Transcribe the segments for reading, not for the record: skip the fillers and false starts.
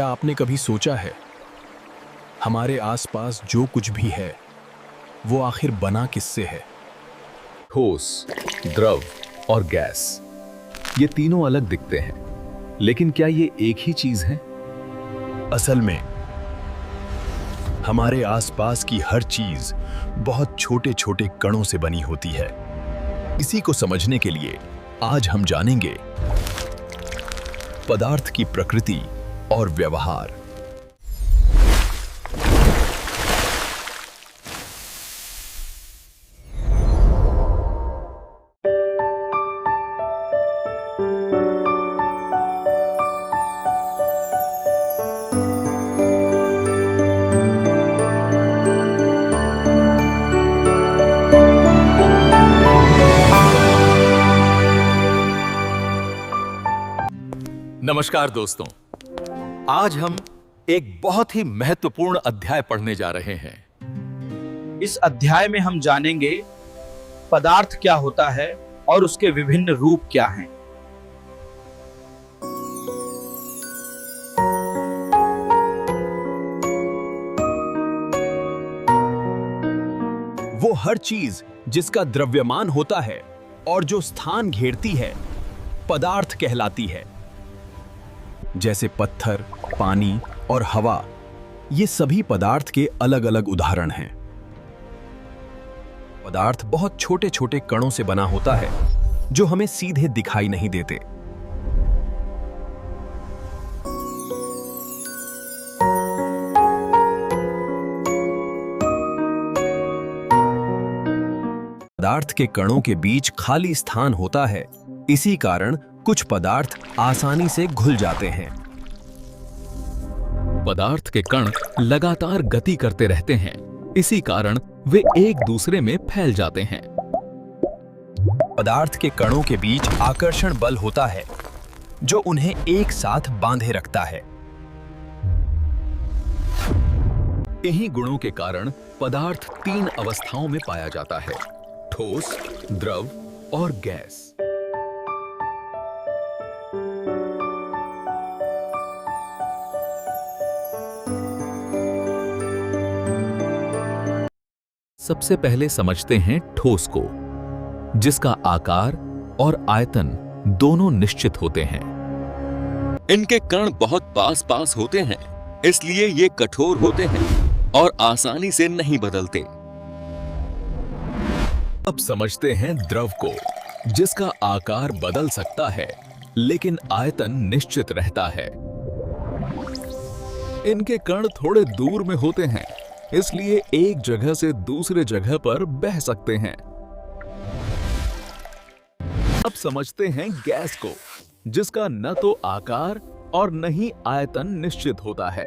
क्या आपने कभी सोचा है हमारे आसपास जो कुछ भी है वो आखिर बना किससे है? ठोस, द्रव और गैस, ये तीनों अलग दिखते हैं, लेकिन क्या ये एक ही चीज है? असल में हमारे आसपास की हर चीज बहुत छोटे छोटे कणों से बनी होती है। इसी को समझने के लिए आज हम जानेंगे पदार्थ की प्रकृति और व्यवहार। नमस्कार दोस्तों, आज हम एक बहुत ही महत्वपूर्ण अध्याय पढ़ने जा रहे हैं। इस अध्याय में हम जानेंगे पदार्थ क्या होता है और उसके विभिन्न रूप क्या हैं। वो हर चीज जिसका द्रव्यमान होता है और जो स्थान घेरती है पदार्थ कहलाती है। जैसे पत्थर, पानी और हवा, ये सभी पदार्थ के अलग अलग उदाहरण हैं। पदार्थ बहुत छोटे छोटे कणों से बना होता है जो हमें सीधे दिखाई नहीं देते। पदार्थ के कणों के बीच खाली स्थान होता है, इसी कारण कुछ पदार्थ आसानी से घुल जाते हैं। पदार्थ के कण लगातार गति करते रहते हैं, इसी कारण वे एक दूसरे में फैल जाते हैं। पदार्थ के कणों के बीच आकर्षण बल होता है जो उन्हें एक साथ बांधे रखता है। इन्हीं गुणों के कारण पदार्थ तीन अवस्थाओं में पाया जाता है: ठोस, द्रव और गैस। सबसे पहले समझते हैं ठोस को, जिसका आकार और आयतन दोनों निश्चित होते हैं। इनके कण बहुत पास पास होते हैं, इसलिए ये कठोर होते हैं और आसानी से नहीं बदलते। अब समझते हैं द्रव को, जिसका आकार बदल सकता है लेकिन आयतन निश्चित रहता है। इनके कण थोड़े दूर में होते हैं, इसलिए एक जगह से दूसरे जगह पर बह सकते हैं। अब समझते हैं गैस को, जिसका न तो आकार और न ही आयतन निश्चित होता है।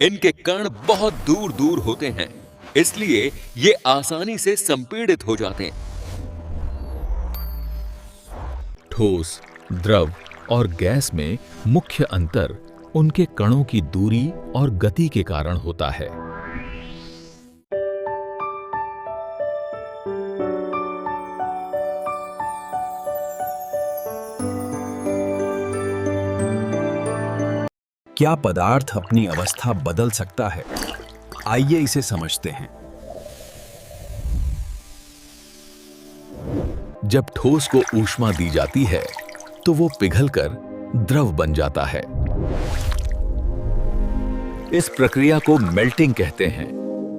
इनके कण बहुत दूर दूर होते हैं, इसलिए ये आसानी से संपीड़ित हो जाते हैं। ठोस, द्रव और गैस में मुख्य अंतर उनके कणों की दूरी और गति के कारण होता है। क्या पदार्थ अपनी अवस्था बदल सकता है? आइए इसे समझते हैं। जब ठोस को ऊष्मा दी जाती है तो वो पिघलकर द्रव बन जाता है। इस प्रक्रिया को मेल्टिंग कहते हैं,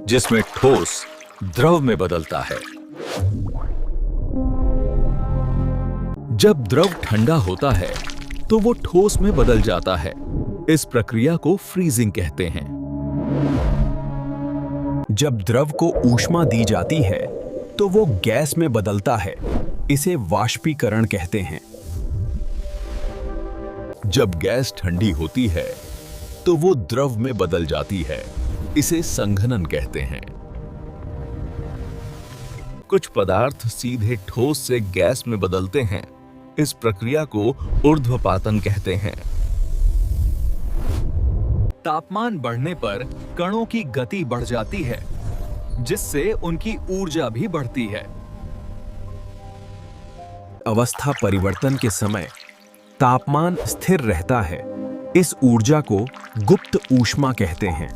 जिसमें ठोस द्रव में बदलता है। जब द्रव ठंडा होता है तो वो ठोस में बदल जाता है। इस प्रक्रिया को फ्रीजिंग कहते हैं। जब द्रव को ऊष्मा दी जाती है तो वो गैस में बदलता है। इसे वाष्पीकरण कहते हैं। जब गैस ठंडी होती है तो वो द्रव में बदल जाती है। इसे संघनन कहते हैं। कुछ पदार्थ सीधे ठोस से गैस में बदलते हैं। इस प्रक्रिया को ऊर्ध्वपातन कहते हैं। तापमान बढ़ने पर कणों की गति बढ़ जाती है, जिससे उनकी ऊर्जा भी बढ़ती है। अवस्था परिवर्तन के समय तापमान स्थिर रहता है। इस ऊर्जा को गुप्त ऊष्मा कहते हैं।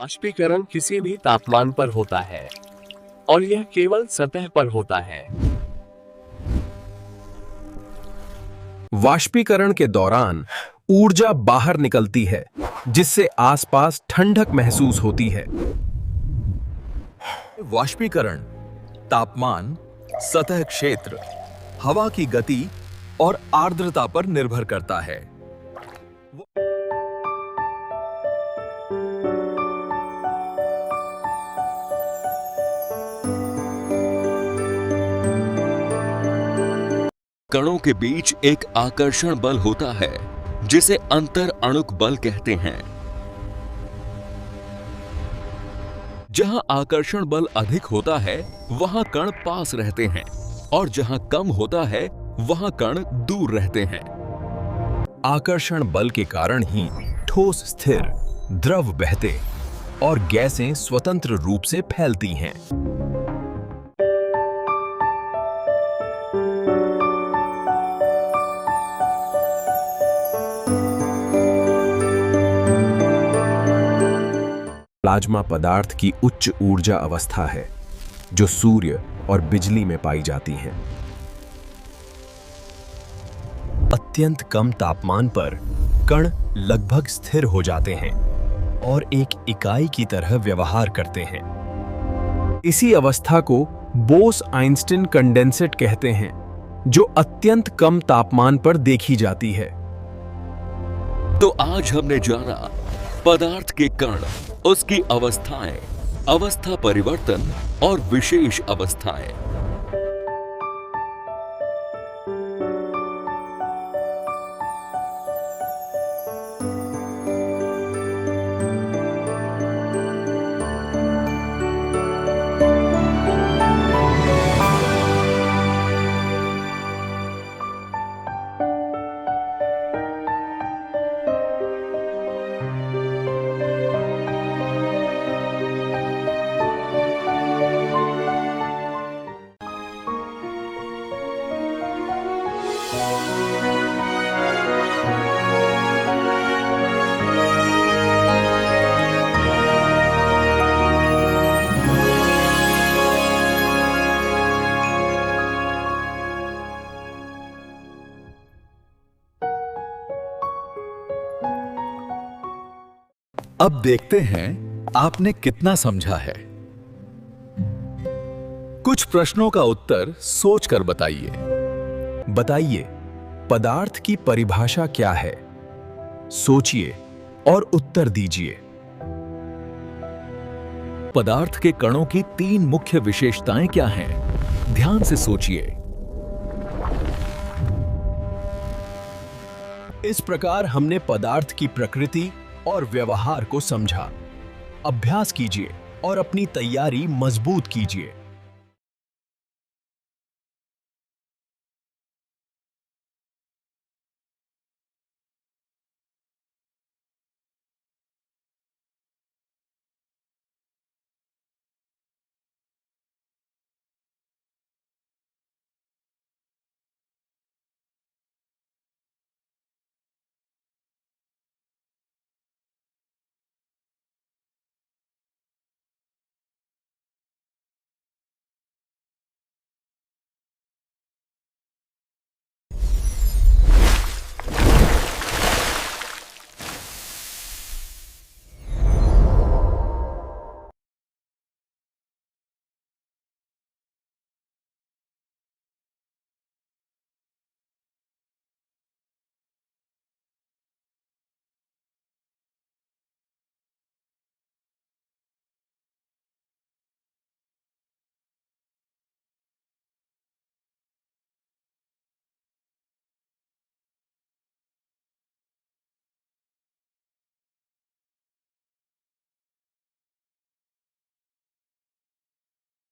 वाष्पीकरण किसी भी तापमान पर होता है और यह केवल सतह पर होता है। वाष्पीकरण के दौरान ऊर्जा बाहर निकलती है, जिससे आसपास ठंडक महसूस होती है। वाष्पीकरण तापमान, सतह क्षेत्र, हवा की गति और आर्द्रता पर निर्भर करता है। कणों के बीच एक आकर्षण बल होता है जिसे अंतर अणुक बल कहते हैं। जहां आकर्षण बल अधिक होता है वहां कण पास रहते हैं और जहां कम होता है वहां कण दूर रहते हैं। आकर्षण बल के कारण ही ठोस स्थिर, द्रव बहते और गैसें स्वतंत्र रूप से फैलती हैं। प्लाज्मा पदार्थ की उच्च ऊर्जा अवस्था है जो सूर्य और बिजली में पाई जाती है। अत्यंत कम तापमान पर कण लगभग स्थिर हो जाते हैं और एक इकाई की तरह व्यवहार करते हैं। इसी अवस्था को बोस-आइंस्टीन कंडेंसेट कहते हैं, जो अत्यंत कम तापमान पर देखी जाती है। तो आज हमने जाना पदार्थ के कण, उसकी अवस्थाएं, अवस्था परिवर्तन और विशेष अवस्थाएं। अब देखते हैं आपने कितना समझा है। कुछ प्रश्नों का उत्तर सोचकर बताइए। बताइए, पदार्थ की परिभाषा क्या है? सोचिए और उत्तर दीजिए। पदार्थ के कणों की 3 मुख्य विशेषताएं क्या हैं? ध्यान से सोचिए। इस प्रकार हमने पदार्थ की प्रकृति और व्यवहार को समझा। अभ्यास कीजिए और अपनी तैयारी मजबूत कीजिए।